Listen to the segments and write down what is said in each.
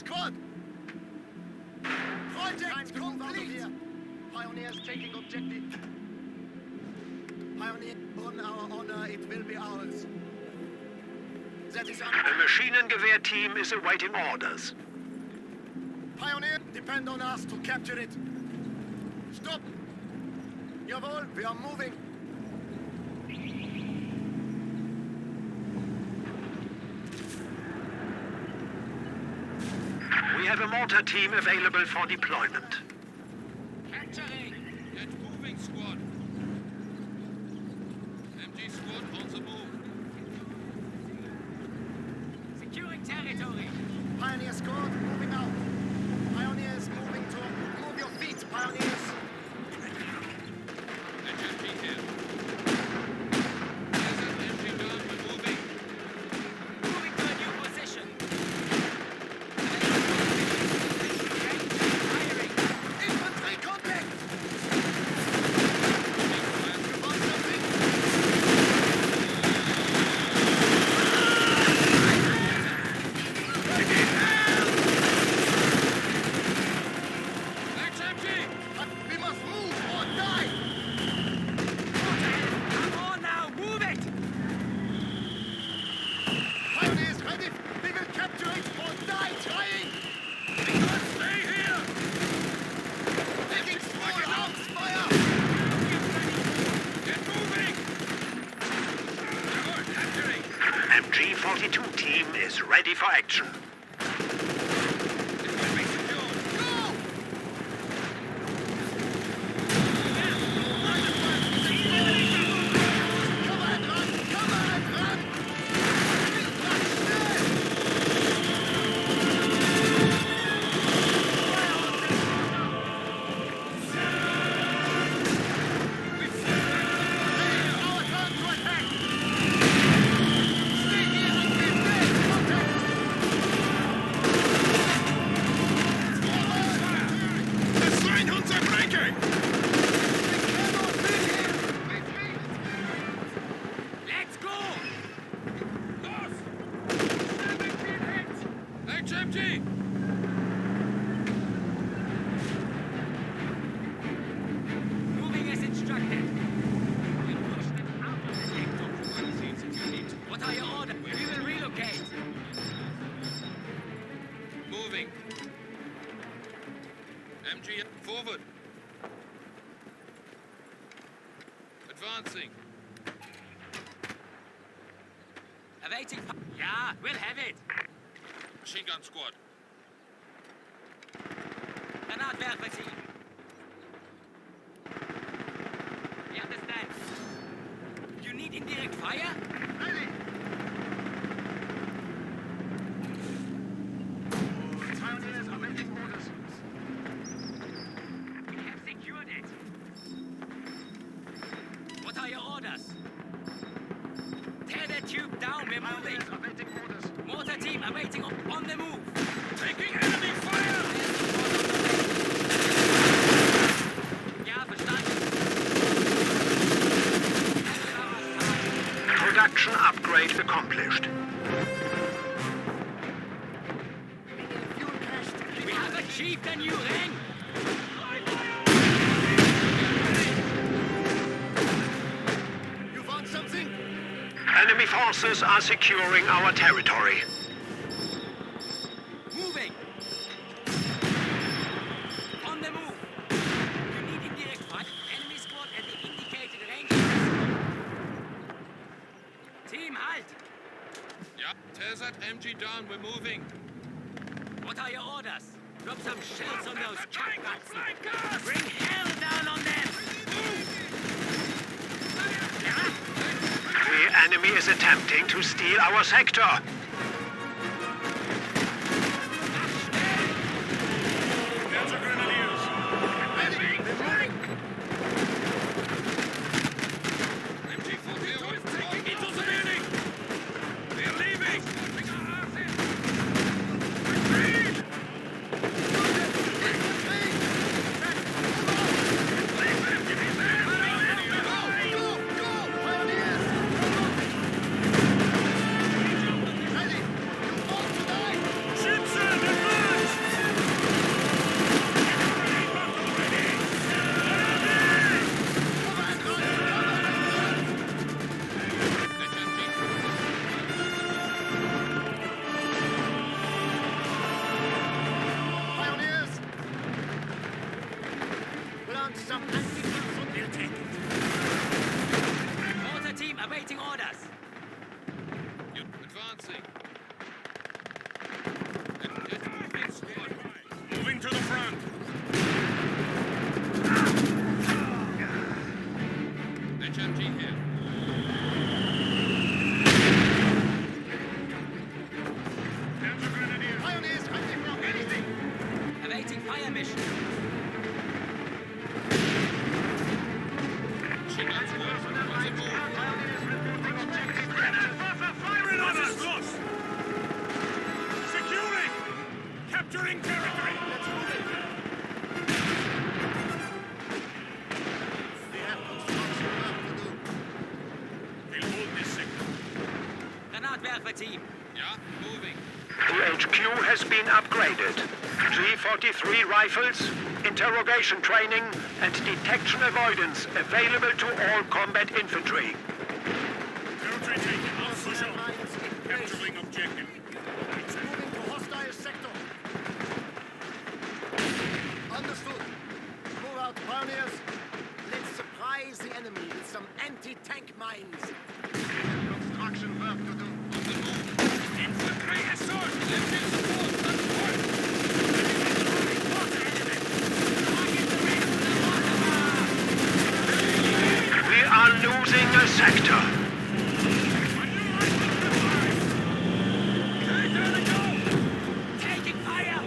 Pioneer squad! Project complete! Pioneers taking objective. Pioneer, on our honor, it will be ours. That is The Maschinengewehr-team is awaiting orders. Pioneer, depend on us to capture it. Stop! Jawohl, we are moving. We have a mortar team available for deployment. Capturing! Get moving, squad! MG squad on the move. Securing territory. Pioneer squad, moving out. Pioneers moving to... Move your feet, Pioneers. HMG here. There's an MG down, we're moving. Moving to a new position. Firing. Infantry contact! You want something? HMG! We must move or die! Come on now, move it! Pioneers ready! We will capture it or die trying! Stay here! Taking small arms fire! Get moving! Good, capturing! MG-42 team is ready for action. It will be secured. Go! Come on, run! Come on, run! Run, schnell! Our turn to attack! Stay here and give them contact! Das Schwein unterbrechen! Cannot be here! Retreat! Let's go! Los! HMG! Moving as instructed. We push them out of the sector. What are your orders? We will relocate. Moving. MG forward. Advancing. Awaiting. Yeah, we'll have it. Machine gun squad. Granatwerfer team. We understand. You need indirect fire? Ready! Pioneers are making orders. We have secured it. What are your orders? Tear that tube down, we're moving. Pioneers are waiting orders. Mortar team awaiting on the move. Taking enemy fire! Ja, verstanden. Production upgrade accomplished. Fuel cached. We have achieved a new rank. You want something? Enemy forces are securing our territory. Moving. On the move. You need indirect fire. Enemy squad at the indicated range. Team, halt. Yeah, tear that MG down, we're moving. What are your orders? Drop some shells on those catbots. Bring hell down on them. Yeah? The enemy is attempting to steal our sector. Ready! We're moving! MG-42 is taking into the building! We're leaving! Retreat! Ready! You want to die? Schütze, Advancing. Get moving, squad. Moving to the front. HMG here. Pioneers, ready for anything. Awaiting fire mission. Signals work. On the move. Firing on us! Lost. Securing! Capturing territory! Let's move it. We have construction work to do. We'll hold this sector. Granatwerfer Team. Yeah, moving. The HQ has been upgraded. G43 rifles, interrogation training, and detection avoidance available to all combat infantry. Territory taken. I'll push on. Lines in place. Capturing objective. It's moving to hostile sector. Understood. Move out, pioneers. Let's surprise the enemy with some anti-tank mines. Construction work to do. Infantry assault! Lifting support! Support! We are losing a sector. Taking fire.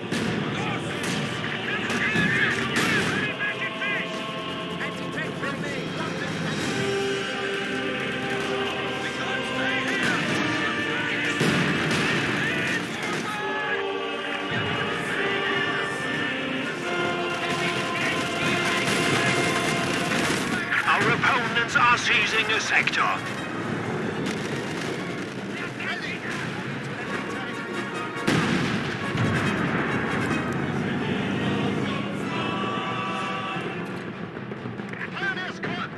Anti-tank grenade. We can't stay here! Our opponents are seizing a sector. Ready. Pioneer squad.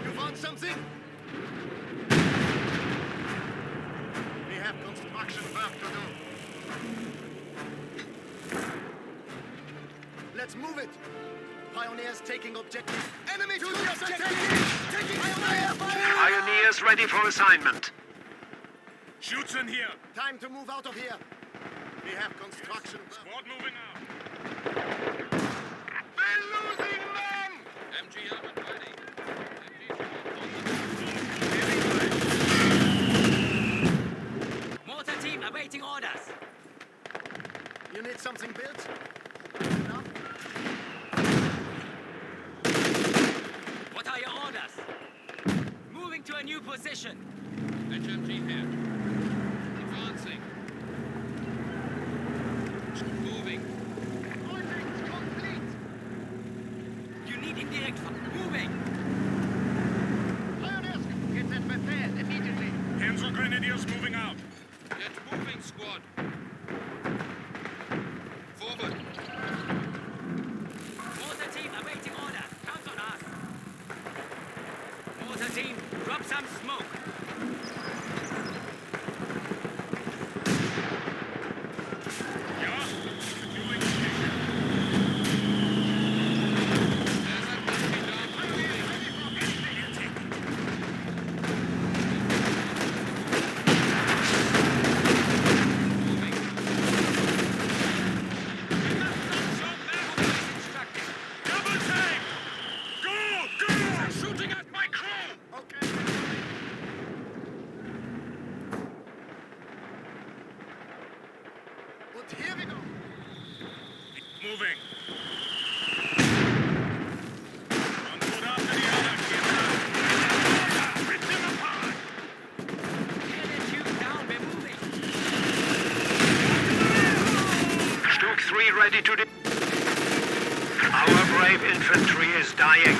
You found something? We have construction work to do. Let's move it. Pioneers taking objective. Enemy to the objective. Taking fire. Pioneers ready for assignment. Shoots in here! Time to move out of here. We have construction work. Squad moving out! We're losing men! MG up and ready. Mortar Team awaiting orders. You need something built? Enough? What are your orders? Moving to a new position. HMG here. Advancing. Moving. Ordnance complete. You need indirect moving. Pioneers, get that repaired immediately. Panzer Grenadiers moving out. Get moving, squad. Forward. Mortar Team awaiting orders. Count on us. Mortar Team, drop some smoke. Yeah. Securing position. There's that enemy down. Moving. Moving. Instructed. Double take! Go! Go! Shooting at my crew! Okay. But here we go. Moving. One foot after the other. Get up. Rip them apart. Tear their tube down. We're moving. Stuke 3 ready to Our brave infantry is dying.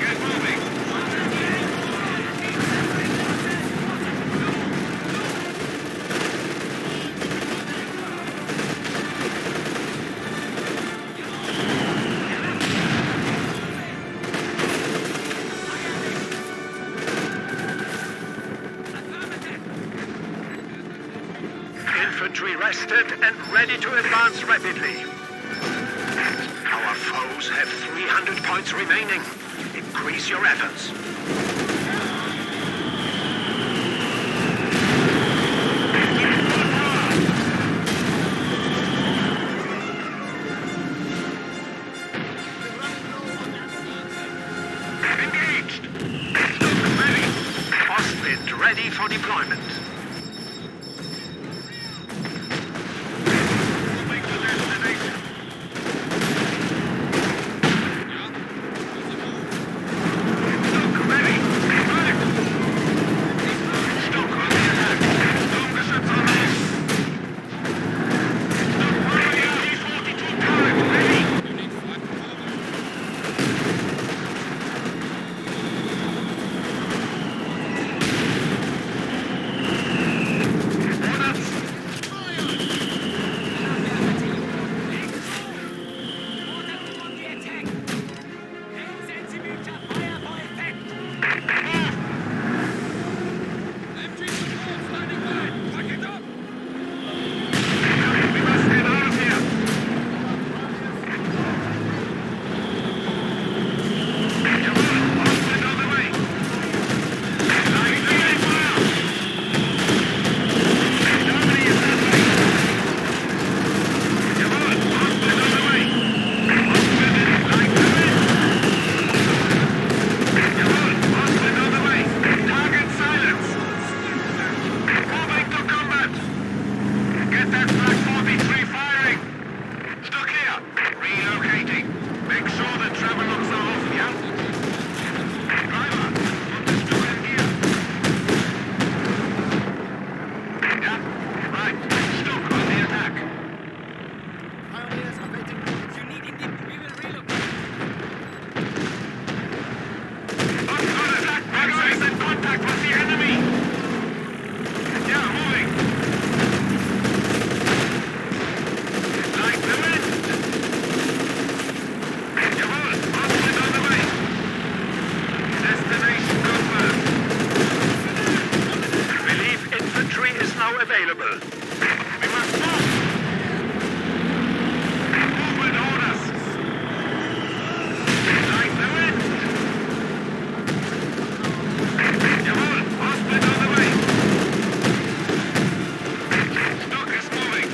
Get moving. rested and ready to advance rapidly. Our foes have 300 points remaining. Increase your efforts. Engaged! Look ready! Ostwind ready for deployment. Moving to destination. Look ready! Right! Stock on the attack. Sturmgeschütz on us. Stock ready! T-42 turret ready! Orders! We must get out of here! Jawohl! Ostwind on the way! Light the fire! Germany is that way! Jawohl! Ostwind on the way! Ostwind is light the wind! Jawohl! Ostwind on the way! Target silence! Moving to combat! Get that Flak 43 firing! Stuck here! Relocating! Make sure the travel locks are off, yeah? Driver! Put the stool in gear! Yeah? Right. Stuck on the attack! Pioneers awaiting orders. On attack! Magazine is in contact with the enemy! Yeah, moving! Light the wind! Jawohl! Ostwind on the way! Destination confirmed! Relief infantry is now available. We must move! Movement orders! Light the wind! Jawohl! Ostwind on the way! Stock is moving!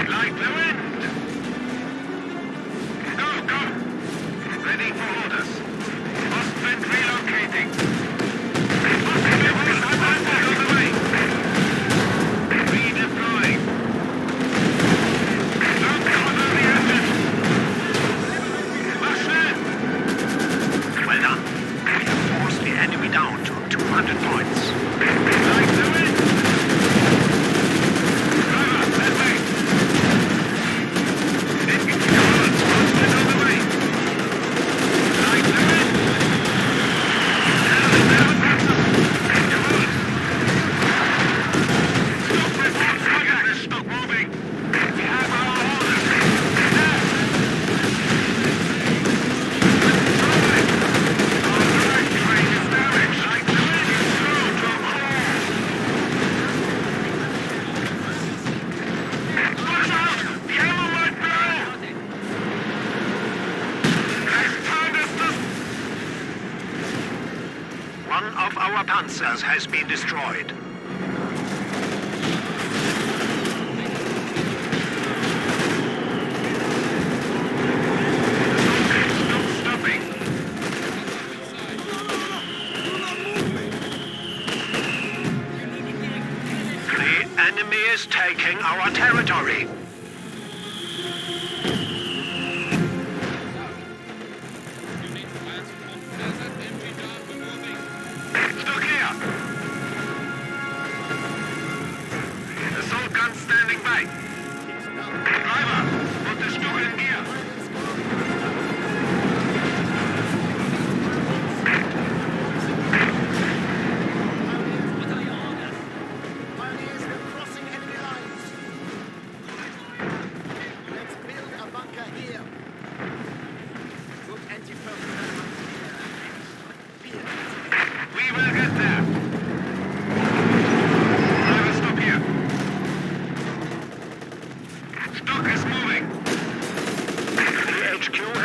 Light the wind! Go, go! Ready for orders. Ostwind relocating. Ostwind is advancing on the way. Redeploying. Don't cover the engine. Mach schnell! Well done. We have forced the enemy down to 200 points. Light the wind! Driver, that way! Jawohl! Ostwind on the way! Light the wind! Jawohl! Stock report! Get this stock moving! We have our orders! Our direct train is damaged! Light the wind! Slow to a crawl! Watch out! The ammo might blow! One of our panzers has been destroyed. Stop stopping. The enemy is taking our territory. Stuck here.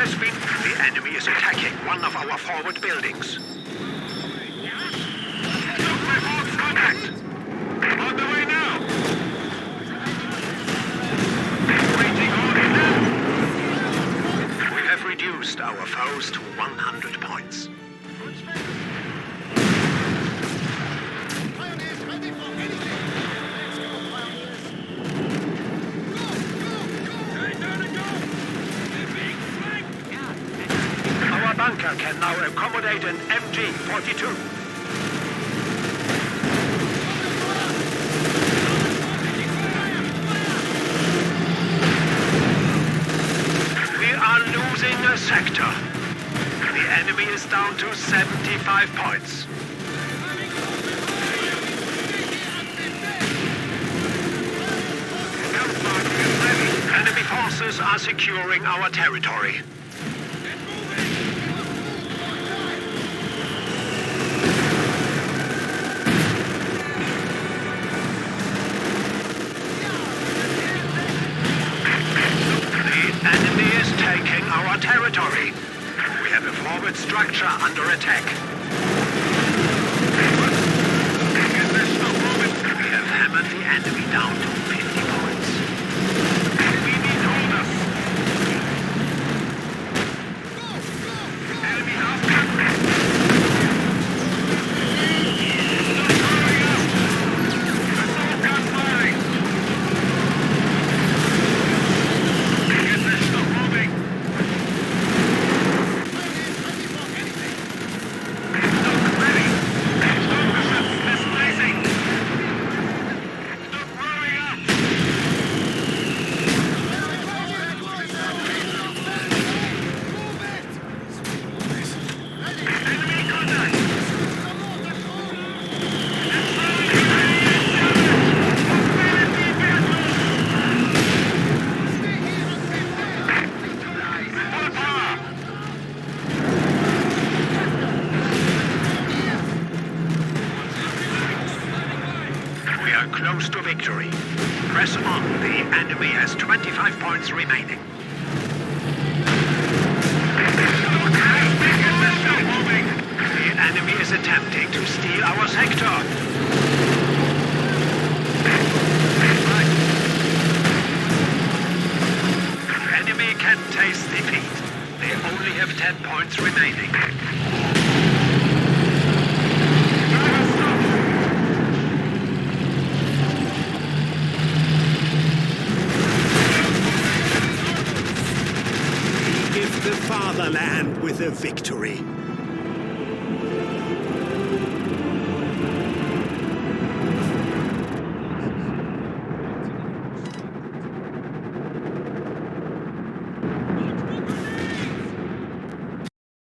has been... The enemy is attacking one of our forward buildings. Supply force contact! On the way now! Waiting orders. We have reduced our foes to 100 points. Pioneers ready for anything. Let's go, pioneers. Turn down and go! They're being flanked! Our bunker can now accommodate an MG-42. We are losing a sector. The enemy is down to 75 points. Enemy forces are securing our territory. The enemy is taking our territory. We have a forward structure under attack. We have hammered the enemy down to 50 points. We need holders. Enemy outcome. Stop firing up. Assault gun firing. Get this stuff moving. Stock ready. Stock missions displacing. Stock rolling up. Enemy contact. Full power. We are close to victory. Press on. The enemy has 25 points remaining. The enemy is attempting to steal our sector. Enemy can taste defeat. They only have 10 points remaining. Give the fatherland with a victory.